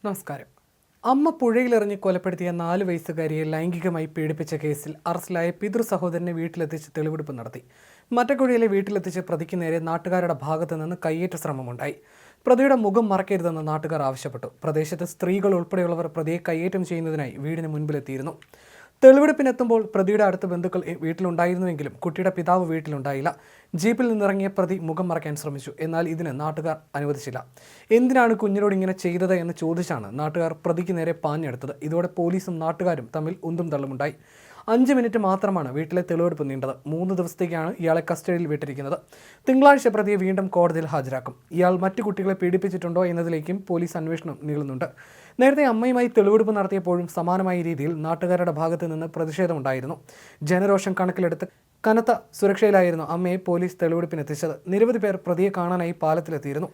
നമസ്കാരം. അമ്മ പുഴയിലെറിഞ്ഞ് കൊലപ്പെടുത്തിയ 4 വയസ്സുകാരിയെ ലൈംഗികമായി പീഡിപ്പിച്ച കേസിൽ അറസ്റ്റിലായ പിതൃ സഹോദരനെ വീട്ടിലെത്തിച്ച് തെളിവെടുപ്പ് നടത്തി. മറ്റക്കുഴിയിലെ വീട്ടിലെത്തിച്ച് പ്രതിക്ക് നേരെ നാട്ടുകാരുടെ ഭാഗത്തു നിന്ന് കയ്യേറ്റ ശ്രമമുണ്ടായി. പ്രതിയുടെ മുഖം മറക്കരുതെന്ന് നാട്ടുകാർ ആവശ്യപ്പെട്ടു. പ്രദേശത്ത് സ്ത്രീകൾ ഉൾപ്പെടെയുള്ളവർ പ്രതിയെ കയ്യേറ്റം ചെയ്യുന്നതിനായി വീടിന് മുൻപിലെത്തിയിരുന്നു. തെളിവെടുപ്പിനെത്തുമ്പോൾ പ്രതിയുടെ അടുത്ത ബന്ധുക്കൾ വീട്ടിലുണ്ടായിരുന്നുവെങ്കിലും കുട്ടിയുടെ പിതാവ് വീട്ടിലുണ്ടായില്ല. ജീപ്പിൽ നിന്നിറങ്ങിയ പ്രതി മുഖം മറയ്ക്കാൻ ശ്രമിച്ചു. എന്നാൽ ഇതിന് നാട്ടുകാർ അനുവദിച്ചില്ല. എന്തിനാണ് കുഞ്ഞിനോട് ഇങ്ങനെ ചെയ്തത് എന്ന് ചോദിച്ചാണ് നാട്ടുകാർ പ്രതിക്ക് നേരെ പാഞ്ഞെടുത്തത്. ഇതോടെ പോലീസും നാട്ടുകാരും തമ്മിൽ ഉന്തും തള്ളുമുണ്ടായി. 5 മിനിറ്റ് മാത്രമാണ് വീട്ടിലെ തെളിവെടുപ്പ് നീണ്ടത്. 3 ദിവസത്തേക്കാണ് ഇയാളെ കസ്റ്റഡിയിൽ വിട്ടിരിക്കുന്നത്. തിങ്കളാഴ്ച പ്രതിയെ വീണ്ടും കോടതിയിൽ ഹാജരാക്കും. ഇയാൾ മറ്റു കുട്ടികളെ പീഡിപ്പിച്ചിട്ടുണ്ടോ എന്നതിലേക്കും പോലീസ് അന്വേഷണം നീളുന്നുണ്ട്. നേരത്തെ അമ്മയുമായി തെളിവെടുപ്പ് നടത്തിയപ്പോഴും സമാനമായ രീതിയിൽ നാട്ടുകാരുടെ ഭാഗത്തു നിന്ന് പ്രതിഷേധമുണ്ടായിരുന്നു. ജനരോഷം കണക്കിലെടുത്ത് കനത്ത സുരക്ഷയിലായിരുന്നു അമ്മയെ പോലീസ് തെളിവെടുപ്പിനെത്തിച്ചത്. നിരവധി പേർ പ്രതിയെ കാണാനായി പാലത്തിലെത്തിയിരുന്നു.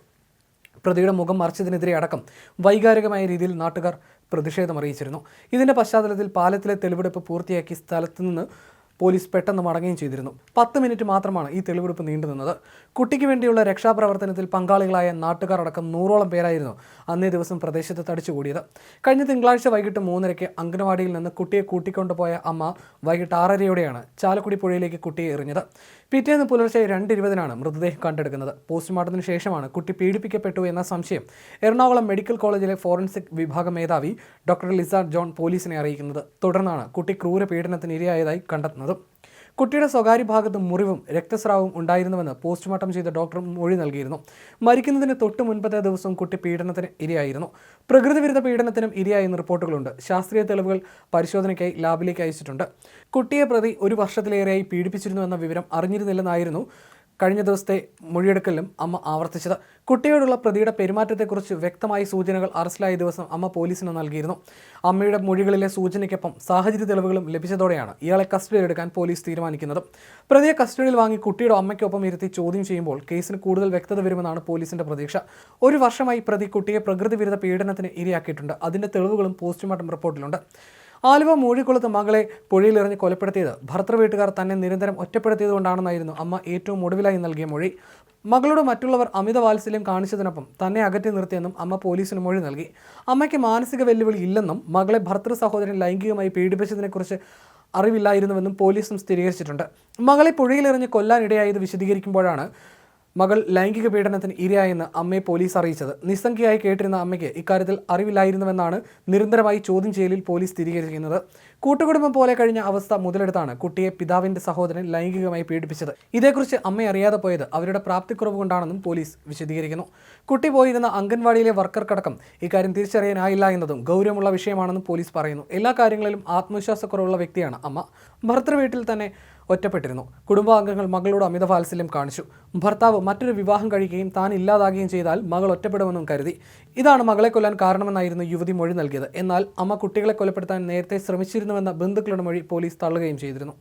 പ്രതിയുടെ മുഖം മറച്ചതിനെതിരെ അടക്കം വൈകാരികമായ രീതിയിൽ നാട്ടുകാർ പ്രതിഷേധമറിയിച്ചിരുന്നു. ഇതിന്റെ പശ്ചാത്തലത്തിൽ പാലത്തിലെ തെളിവെടുപ്പ് പൂർത്തിയാക്കി സ്ഥലത്തു നിന്ന് പോലീസ് പെട്ടെന്ന് മടങ്ങുകയും ചെയ്തിരുന്നു. 10 മിനിറ്റ് മാത്രമാണ് ഈ തെളിവെടുപ്പ് നീണ്ടുനിന്നത്. കുട്ടിക്ക് വേണ്ടിയുള്ള രക്ഷാപ്രവർത്തനത്തിൽ പങ്കാളികളായ നാട്ടുകാർ അടക്കം 100ഓളം പേരായിരുന്നു അന്നേ ദിവസം പ്രദേശത്ത് തടിച്ചുകൂടിയത്. കഴിഞ്ഞ തിങ്കളാഴ്ച വൈകിട്ട് 3:30 അംഗനവാടിയിൽ നിന്ന് കുട്ടിയെ കൂട്ടിക്കൊണ്ടുപോയ അമ്മ വൈകിട്ട് 6:30 ചാലക്കുടി പുഴയിലേക്ക് കുട്ടിയെ എറിഞ്ഞത്. പിറ്റേന്ന് പുലർച്ചെ 2:20 മൃതദേഹം കണ്ടെടുക്കുന്നത്. പോസ്റ്റ്മോർട്ടത്തിന് ശേഷമാണ് കുട്ടി പീഡിപ്പിക്കപ്പെട്ടു എന്ന സംശയം എറണാകുളം മെഡിക്കൽ കോളേജിലെ ഫോറൻസിക് വിഭാഗം മേധാവി ഡോക്ടർ ലിസ ജോൺ പോലീസിനെ അറിയിക്കുന്നത്. തുടർന്നാണ് കുട്ടി ക്രൂര പീഡനത്തിന് ഇരയായതായി കണ്ടെത്തുന്നത്. കുട്ടിയുടെ സ്വകാര്യ ഭാഗത്ത് മുറിവും രക്തസ്രാവവും ഉണ്ടായിരുന്നുവെന്ന് പോസ്റ്റ്മോർട്ടം ചെയ്ത ഡോക്ടർ മൊഴി നൽകിയിരുന്നു. മരിക്കുന്നതിന് തൊട്ട് മുൻപത്തെ ദിവസവും കുട്ടി പീഡനത്തിന് ഇരയായിരുന്നു. പ്രകൃതിവിരുദ്ധ പീഡനത്തിനും ഇരയായെന്ന് റിപ്പോർട്ടുകളുണ്ട്. ശാസ്ത്രീയ തെളിവുകൾ പരിശോധനയ്ക്കായി ലാബിലേക്ക് അയച്ചിട്ടുണ്ട്. കുട്ടിയെ പ്രതി 1 വർഷത്തിലേറെയായി പീഡിപ്പിച്ചിരുന്നുവെന്ന വിവരം അറിഞ്ഞിരുന്നില്ലെന്നായിരുന്നു കഴിഞ്ഞ ദിവസത്തെ മൊഴിയെടുക്കലിലും അമ്മ ആവർത്തിച്ചത്. കുട്ടിയോടുള്ള പ്രതിയുടെ പെരുമാറ്റത്തെക്കുറിച്ച് വ്യക്തമായ സൂചനകൾ അറസ്റ്റിലായ ദിവസം അമ്മ പോലീസിന് നൽകിയിരുന്നു. അമ്മയുടെ മൊഴികളിലെ സൂചനയ്ക്കൊപ്പം സാഹചര്യ തെളിവുകളും ലഭിച്ചതോടെയാണ് ഇയാളെ കസ്റ്റഡിയിലെടുക്കാൻ പോലീസ് തീരുമാനിക്കുന്നത്. പ്രതിയെ കസ്റ്റഡിയിൽ വാങ്ങി കുട്ടിയുടെ അമ്മയ്ക്കൊപ്പം ഇരുത്തി ചോദ്യം ചെയ്യുമ്പോൾ കേസിന് കൂടുതൽ വ്യക്തത വരുമെന്നാണ് പോലീസിന്റെ പ്രതീക്ഷ. 1 വർഷമായി പ്രതി കുട്ടിയെ പ്രകൃതിവിരുദ്ധ പീഡനത്തിന് ഇരയാക്കിയിട്ടുണ്ട്. അതിന്റെ തെളിവുകളും പോസ്റ്റ്മോർട്ടം റിപ്പോർട്ടിലുണ്ട്. ആലുവ മൂഴിക്കുളത്ത് മകളെ പുഴയിലെറിഞ്ഞ് കൊലപ്പെടുത്തിയത് ഭർത്തൃ വീട്ടുകാർ തന്നെ നിരന്തരം ഒറ്റപ്പെടുത്തിയതുകൊണ്ടാണെന്നായിരുന്നു അമ്മ ഏറ്റവും ഒടുവിലായി നൽകിയ മൊഴി. മകളോട് മറ്റുള്ളവർ അമിത വാത്സല്യം കാണിച്ചതിനൊപ്പം തന്നെ അകറ്റി നിർത്തിയെന്നും അമ്മ പോലീസിന് മൊഴി നൽകി. അമ്മയ്ക്ക് മാനസിക വെല്ലുവിളി ഇല്ലെന്നും മകളെ ഭർത്തൃ സഹോദരൻ ലൈംഗികമായി പീഡിപ്പിച്ചതിനെക്കുറിച്ച് അറിവില്ലായിരുന്നുവെന്നും പോലീസും സ്ഥിരീകരിച്ചിട്ടുണ്ട്. മകളെ പുഴയിലെറിഞ്ഞ് കൊല്ലാനിടയായത് വിശദീകരിക്കുമ്പോഴാണ് മകൾ ലൈംഗിക പീഡനത്തിന് ഇരയായെന്ന് അമ്മയെ പോലീസ് അറിയിച്ചത്. നിസ്സംഗിയായി കേട്ടിരുന്ന അമ്മയ്ക്ക് ഇക്കാര്യത്തിൽ അറിവില്ലായിരുന്നുവെന്നാണ് നിരന്തരമായി ചോദ്യം ചെയ്യലിൽ പോലീസ് സ്ഥിരീകരിക്കുന്നത്. കൂട്ടുകുടുംബം പോലെ കഴിഞ്ഞ അവസ്ഥ മുതലെടുത്താണ് കുട്ടിയെ പിതാവിന്റെ സഹോദരൻ ലൈംഗികമായി പീഡിപ്പിച്ചത്. ഇതേക്കുറിച്ച് അമ്മ അറിയാതെ പോയത് അവരുടെ പ്രാപ്തിക്കുറവ് കൊണ്ടാണെന്നും പോലീസ് വിശദീകരിക്കുന്നു. കുട്ടി പോയിരുന്ന അംഗൻവാടിയിലെ വർക്കർക്കടക്കം ഇക്കാര്യം തിരിച്ചറിയാനായില്ല എന്നതും ഗൗരവമുള്ള വിഷയമാണെന്നും പോലീസ് പറയുന്നു. എല്ലാ കാര്യങ്ങളിലും ആത്മവിശ്വാസക്കുറവുള്ള വ്യക്തിയാണ് അമ്മ. ഭർത്തൃ വീട്ടിൽ തന്നെ ഒറ്റപ്പെട്ടിരുന്നു. കുടുംബാംഗങ്ങൾ മകളോട് അമിത വാത്സല്യം കാണിച്ചു. ഭർത്താവ് മറ്റൊരു വിവാഹം കഴിക്കുകയും താൻ ഇല്ലാതാകുകയും ചെയ്താൽ മകൾ ഒറ്റപ്പെടുമെന്നും കരുതി. ഇതാണ് മകളെ കൊല്ലാൻ കാരണമെന്നായിരുന്നു യുവതി മൊഴി നൽകിയത്. എന്നാൽ അമ്മ കുട്ടികളെ കൊലപ്പെടുത്താൻ നേരത്തെ ശ്രമിച്ചിരുന്നുവെന്ന ബന്ധുക്കളുടെ മൊഴി പോലീസ് തള്ളുകയും ചെയ്തിരുന്നു.